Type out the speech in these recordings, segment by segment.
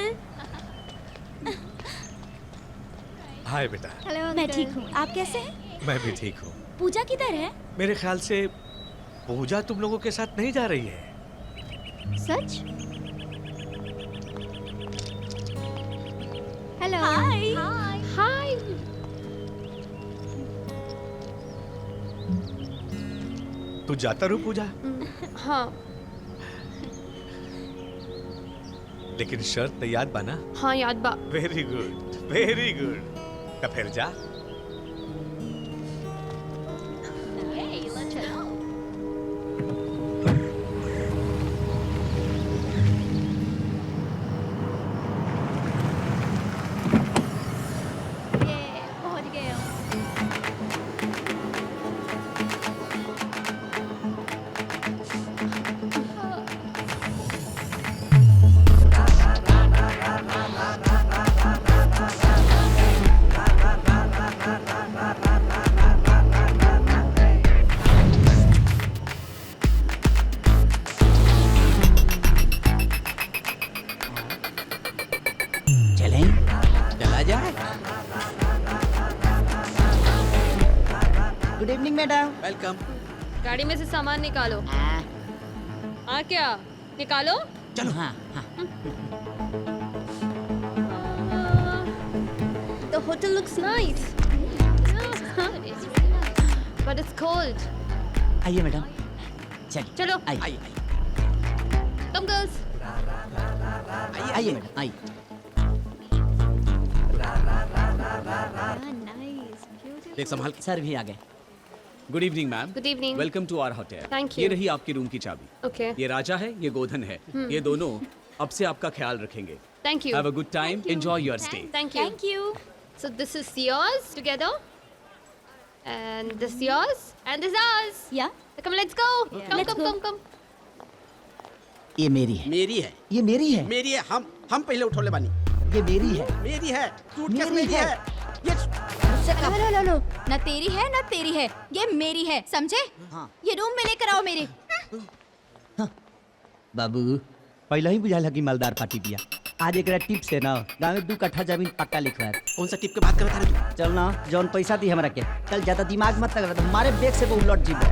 Uncle. हाय बेटा। Hello. मैं ठीक हूँ, आप कैसे हैं? मैं भी ठीक हूँ। पूजा किधर है? मेरे ख्याल से पूजा तुम लोगों के साथ नहीं जा रही है। सच? हेलो। हाय। हाय। तू जाता रू पूजा? हाँ। लेकिन शर्त तो याद बना। हाँ याद बा। Very good, very good. तो फिर जा। पहुंच गए हम। चलें? चला जाए। Good evening madam. वेलकम। गाड़ी में से सामान निकालो। हाँ क्या? निकालो। चलो। हाँ हाँ। The hotel looks nice. But it's cold. आइए मैडम। चलिए। चलो। आइए आइए Come girls. आइए मैडम आइए। देख संभाल के। सर भी आ गए। Good evening ma'am. Good evening. Welcome to our hotel. Thank ये you. रही आपकी रूम की चाबी। Okay. ये राजा है, ये गोधन है। ये दोनों अब से आपका ख्याल रखेंगे। Thank you. Have a good time, enjoy your stay. Thank you. Thank you. So this is yours together. And this yours. And this ours. Yeah. So come let's go. Come Let's come go. come come. ये मेरी है। मेरी है। ये मेरी है। मेरी है। हम पहले उठौले बानी। ये मेरी है। मेरी है। सूटकेस मेरी मेरी है। है। ये लो लो लो, ना तेरी है ना तेरी है, ये मेरी है, समझे? हाँ। ये रूम में लेकर आओ मेरे। बाबू पहले ही बुझाला कि मालदार पार्टी दिया। आज एक टिप से ना गाँव में 2 कट्ठा जमीन पक्का लिखवा है। कौन सा टिप के बात करत रहे तू? चल ना जौन पैसा दी हमरा के। चल ज्यादा दिमाग मत लगा, हमारे बैग से वो उलट जीबो।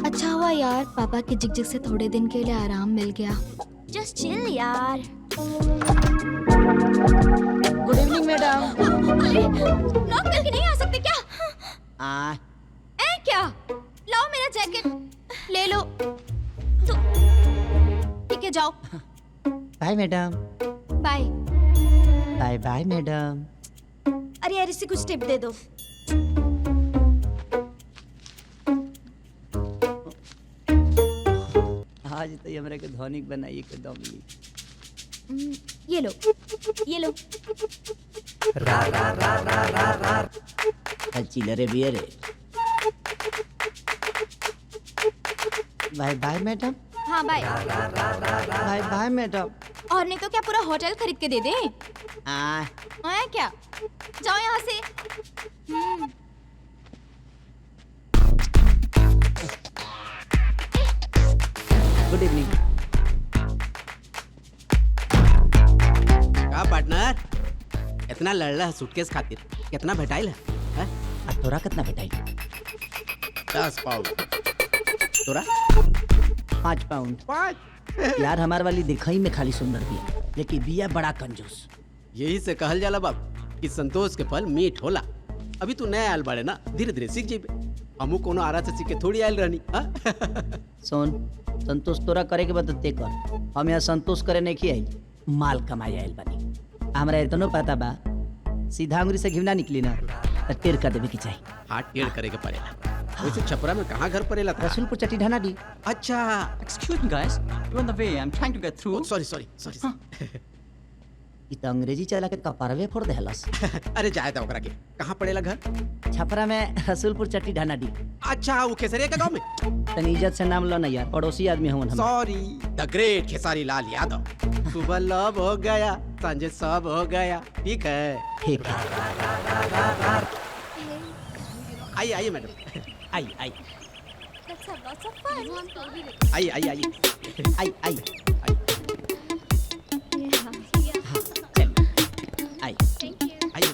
अच्छा हुआ यार, पापा की झिकझिक से थोड़े दिन के लिए आराम मिल गया। जस्ट चिल यार। Good evening madam. नॉक करके नहीं आ सकते क्या? क्या? लाओ मेरा जैकेट, ले लो। तो ठीक है जाओ। Bye madam. Bye. Bye bye madam. अरे यार इसे कुछ टिप दे दो। आज तो ये हमरा के धनिक बनाइए के दम ली। ये लो, ये लो। चिल्लरे बियरे। Bye bye madam. हाँ बाय। Bye bye madam. और नहीं तो क्या पूरा होटल खरीद के दे दे? आ क्या? जाओ यहाँ से। Good evening. का पार्टनर? इतना लड़ला है सूटकेस खातिर। कितना भेटाइल है? हैं? आ तोरा कितना भेटाई? 10 पाउंड। तोरा? 5 पाउंड। 5। यार हमार वाली दिखाई में खाली सुंदर बिया, लेकिन बिया बड़ा कंजूस। यही से कहल जाला बाप कि संतोष के फल मीठ होला। अभी तू नया आयल बाड़े ना, धीरे धीरे सीख जेबे। हमू कोनो आरा से सीख के थोड़ी आयल रहनी। सुन, संतोष तोरा करे के बाद ते कर। हम यहाँ संतोष करे नहीं की आई, माल कमाई आयल बानी। हमरा इतनो पता बा, सीधा अंगुरी से घिवना निकली ना तो टेर कर देवे की चाहिए। हाथ टेढ़ करे के पड़ेला। वैसे छपरा में कहाँ घर पड़ेला था? रसूलपुर चट्टी ढाना डी। अच्छा। Excuse me, guys. You're on the way. I'm trying to get through. Sorry sorry sorry. ई तो अंग्रेजी चला के कपारवे फोड़ देहलस। अरे जाए था ओकरा के। कहाँ पड़ेला घर? छपरा में रसूलपुर चट्टी ढानाडी। अच्छा वो खेसरिया के गाँव में। तनी इज्जत से नाम लो ना यार, पड़ोसी आदमी हवन हम। Sorry, the great Khesari Lal Yadav. सुबह लव हो गया, संजय सब हो गया। ठीक है, ठीक है। आइए आइए मैडम, आइए आइए Let's have lots of fun. आइए आइए आइए आई आई आई आइए।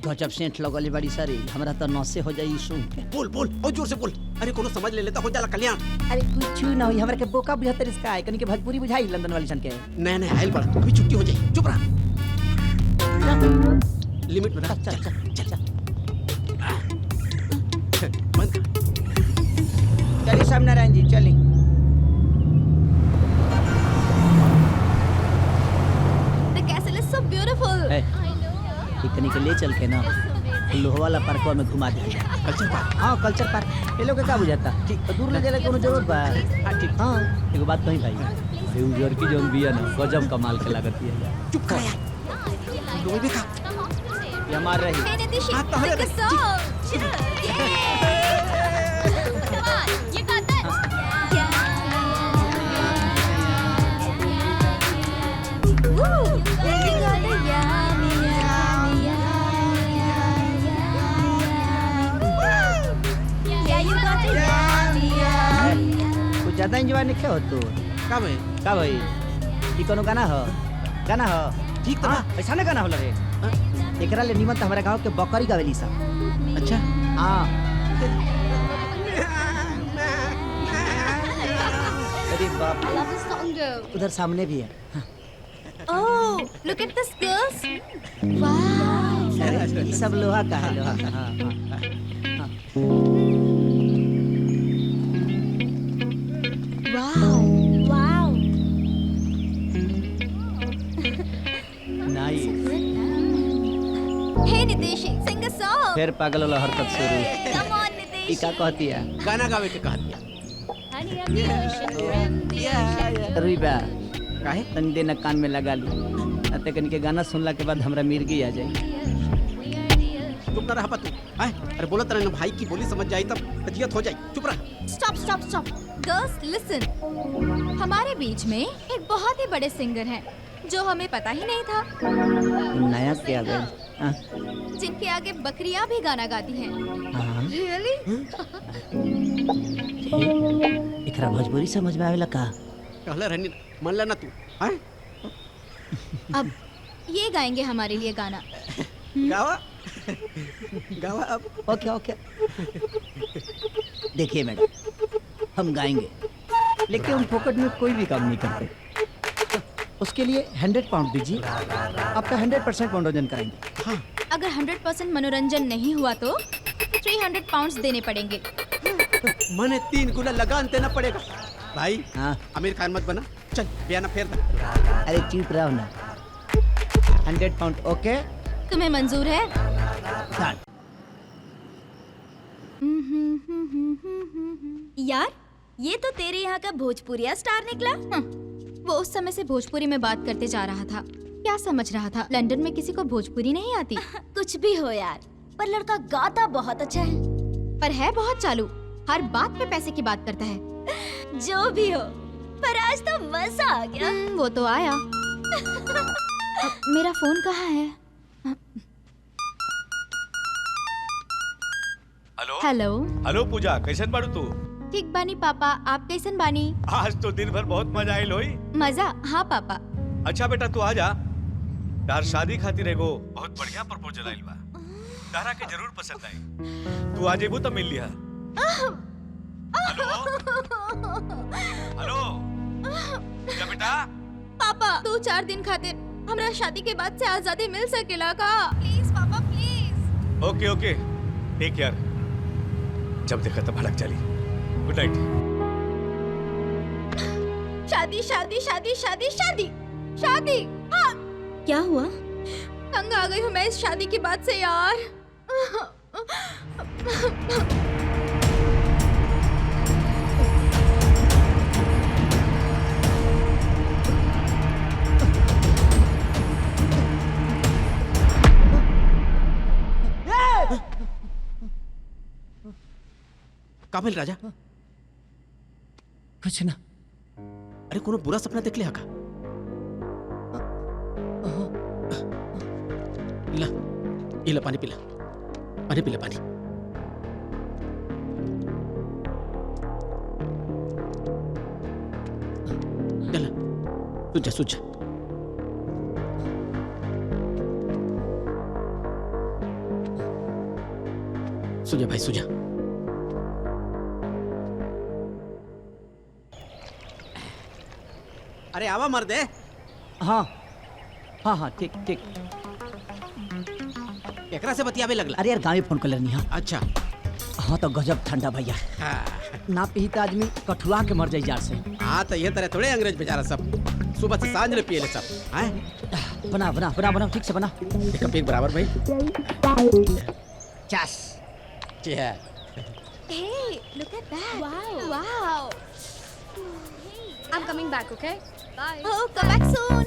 गजब सेंट लगल बड़ी सारी, हमरा तो नसे हो जाई सुन के। बोल बोल बहुत जोर से बोल। अरे कोनो समझ ले लेता हो जाला कल्याण। अरे कुछ ना होई, हमरा के बोका बुझाते रिस्का है, कनी के भोजपुरी बुझाई लंदन वाली सन के। नया नया आयल बड़ा, अभी छुट्टी हो जाए। चुप रहा। लिमिट में रह। चल चल चल चल बंद कर। चलिए सामनारायण जी चलिए। The castle is so beautiful. इतनी के ले चल के ना लोहा वाला पार्कवा में घुमा दे। Culture park. हाँ कल्चर पार्क। ये लोग के का बुझाता? ठीक तो दूर ले जाने की कोनो जरूरत बा? हाँ ठीक। हाँ एगो बात कही भाई, ये उजर की जोन बिया ना गजब कमाल के लागत है। चुप कर यार। लोग भी खा। ये हमार रही। Hey Nitish, हाँ, तो हरे sing a song. Come on, you got that. Woo! You got it. Yummy, yummy, yeah, you got it. Yummy, yummy. कुछ ज्यादा एंजॉय नहीं हो तू? का भाई? का भाई? ई कोनो गाना हो? गाना हो? ठीक तो हाँ, ऐसा ना गाना होला रे। एकरा ले निमन त हमारे गांव के बकरी गावेली सा। अच्छा। हाँ। अरे बाप रे, Love this song though. उधर सामने भी है। Oh, look at this girls. Wow. अरे ये सब लोहा का है, लोहा का। हाँ हाँ। Wow. Wow. Nice. Hey Nitish, sing a song. फिर पागल वाला हरकत शुरू। Come on E Nitish. का कहती है? गाना गावे के कह दिया। Honey, I'm the ocean, from the ocean. रुई बा, काहे? तनी देना कान में लगा ली। अते कन के गाना सुनला के बाद हमरा मिर्गी आ जाई। चुप ना रहा तू। आए, अरे बोला तेरा भाई की बोली समझ जाई तब तजियत हो जाई। चुप रहा। Stop, stop, stop. Girls, listen. हमारे बीच में एक बहुत ही बड़े सिंगर हैं जो हमें पता ही नहीं था, नया क्या गई? हाँ जिनके आगे बकरियां भी गाना गाती हैं। हाँ। Really? एकरा भोजपुरी समझ में आवेला का? कहला रहनी मन ला ना तू। आए, अब ये गाएंगे हमारे लिए गाना। गावा। गावा अब। Okay okay. देखिए मैडम, हम गाएंगे लेकिन हम फोकट में कोई भी काम नहीं करते। उसके लिए 100 पाउंड दीजिए, आपका 100% मनोरंजन कराएंगे। हाँ। अगर 100% मनोरंजन नहीं हुआ तो 300 पाउंड्स देने पड़ेंगे। मने 3 गुना लगान देना पड़ेगा। भाई, हाँ। आमिर खान मत बना। चल बयाना फेर दे। अरे चुप रहो ना। 100 पाउंड ओके? तुम्हें मंजूर है? Done. यार, ये तो तेरे यहाँ का भोजपुरिया स्टार निकला। वो उस समय से भोजपुरी में बात करते जा रहा था। क्या समझ रहा था लंदन में किसी को भोजपुरी नहीं आती? कुछ भी हो यार, पर लड़का गाता बहुत अच्छा है। पर है बहुत चालू, हर बात पे पैसे की बात करता है। जो भी हो, पर आज तो मजा आ गया। वो तो आया। मेरा फोन कहाँ है? हेलो हेलो, हेलो पूजा, कैसन बाड़ू तू? ठीक बानी पापा, आप कैसन बानी? आज तो दिन भर बहुत मजा आइल होई। मजा? हाँ पापा। अच्छा बेटा तू आ जा, तार शादी खातिर एगो बहुत बढ़िया प्रपोजल आइल बा, तारा के जरूर पसंद आई। तू आ जेबू तो मिल लिहा। हेलो हेलो पूजा बेटा। पापा 2-4 दिन खातिर हमरा शादी के बाद से आजादी मिल सकेला का? प्लीज पापा please. Okay okay take care. जब देखा तब भड़क चली। Good night. शादी शादी शादी शादी शादी शादी। हाँ, क्या हुआ? तंग आ गई हूँ मैं इस शादी की बात से यार। काबिल राजा कुछ ना। अरे कोनो बुरा सपना देख लिया का? ला ये ला पानी पिला, पानी पिला पानी। चल सूझ जा सूझ जा। सूझा भाई सूझा। अरे आवा मर दे। हाँ हाँ हाँ ठीक ठीक। एकरा से बतियावे लगला। अरे यार गाँव में फोन कर लेनी। हाँ अच्छा हाँ तो गजब ठंडा भैया। ना पी तो आदमी कठुआ के मर जाई जार से। हाँ तो ये तरह थोड़े अंग्रेज बेचारा सब सुबह से सांझ ले पिए ले सब। हैं बना बना बना बना ठीक से बना। एक कप एक बराबर भाई। चस Yeah. Hey, look at that. Wow. Wow. I'm coming back, okay? Bye. Oh, come back soon.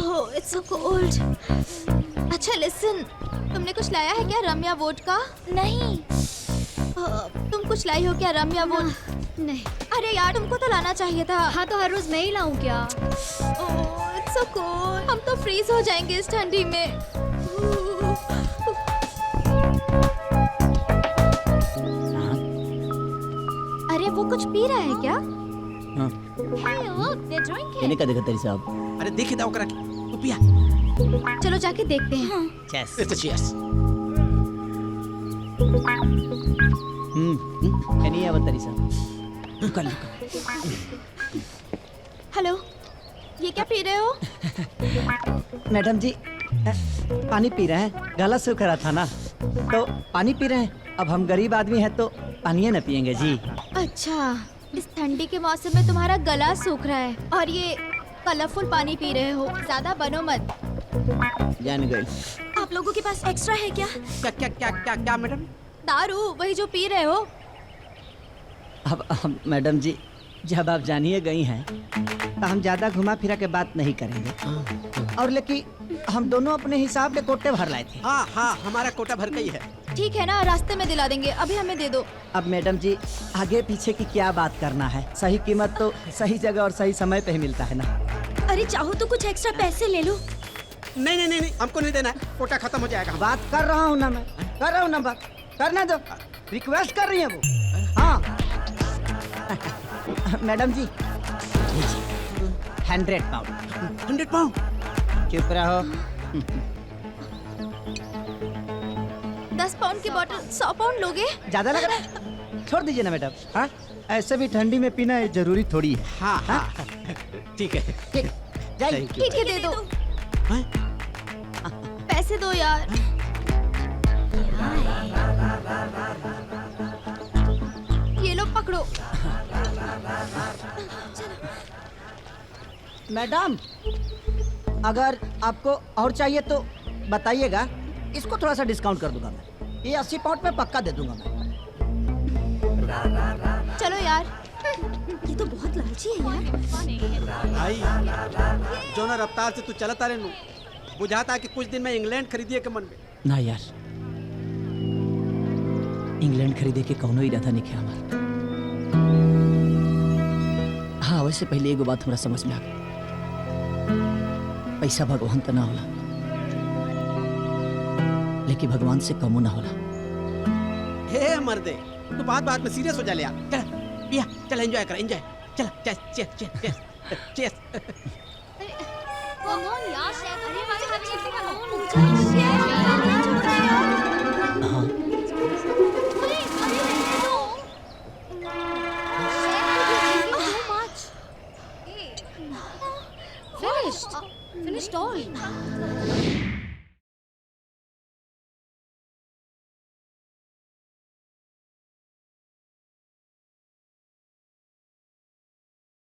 Oh, it's so cold. अच्छा listen, तुमने कुछ लाया है क्या रम या वोडका? नहीं। तुम कुछ लाई हो क्या रम या वोड? नहीं। अरे यार तुमको तो लाना चाहिए था। हाँ तो हर रोज मैं ही लाऊं क्या? Oh, it's so cold. हम तो फ्रीज हो जाएंगे इस ठंडी में। अरे वो कुछ पी रहा है क्या? हाँ Hey, look, they're drinking. इन्हें का देखा तेरी साहब। अरे देख दाव करा तू पिया। चलो जाके देखते हैं। चस It's a cheers. नहीं आवा तेरी साहब। रुका रुका। हेलो, ये क्या पी रहे हो? मैडम जी पानी पी रहे हैं। गला सूख रहा था ना तो पानी पी रहे हैं। अब हम गरीब आदमी हैं तो पानी न पियेंगे जी। अच्छा, इस ठंडी के मौसम में तुम्हारा गला सूख रहा है और ये कलरफुल पानी पी रहे हो। ज्यादा बनो मत। जान गई। आप लोगों के पास एक्स्ट्रा है क्या? क्या क्या क्या क्या क्या मैडम? दारू, वही जो पी रहे हो। अब मैडम जी जब आप जानिए गई हैं तो हम ज्यादा घुमा फिरा के बात नहीं करेंगे। और लेकिन हम दोनों अपने हिसाब से कोटे भर लाए थे। हाँ हाँ हमारा कोटा भर गई है। ठीक है ना, रास्ते में दिला देंगे। अभी हमें दे दो। अब मैडम जी आगे पीछे की क्या बात करना है। सही कीमत तो सही जगह और सही समय पे ही मिलता है ना। अरे चाहो तो कुछ एक्स्ट्रा पैसे ले लो। नहीं नहीं नहीं नहीं हमको नहीं देना है। कोटा खत्म हो जाएगा। बात कर रहा हूँ ना मैं, कर रहा हूँ ना बात। करना दो, रिक्वेस्ट कर रही है वो। हाँ मैडम जी 100 पाउंड। 100 पाउंड। चुप रहो। 10 पाउंड की बोतल 100 पाउंड लोगे? ज्यादा लग रहा है? छोड़ दीजिए ना मैडम। हाँ ऐसे भी ठंडी में पीना जरूरी थोड़ी है। हाँ हाँ ठीक है। ठीक जाइए। Thank you. ठीक है, दे दो। हैं? पैसे दो यार। ये लो पकड़ो। मैडम अगर आपको और चाहिए तो बताइएगा, इसको थोड़ा सा डिस्काउंट कर दूंगा मैं। ये 80 पाउंड पे पक्का दे दूंगा मैं। चलो यार। ये तो बहुत लालची है यार। भाई जो ना रफ्तार से तू चलता रहे नु बुझाता कि कुछ दिन में इंग्लैंड खरीदिए के मन में। ना यार, इंग्लैंड खरीदे के कौनो इरादा नहीं किया हमारा। हाँ वैसे पहले एगो बात हमरा समझ में आ गई। पैसा भगवान तो ना होला, लेकिन भगवान से कमो ना होला। हे मर्दे तू बात बात में सीरियस हो जा ले। चल पिया, चल एंजॉय कर, एंजॉय। चल chess chess chess chess. Come on यार, अरे भाई हाँ Finished all.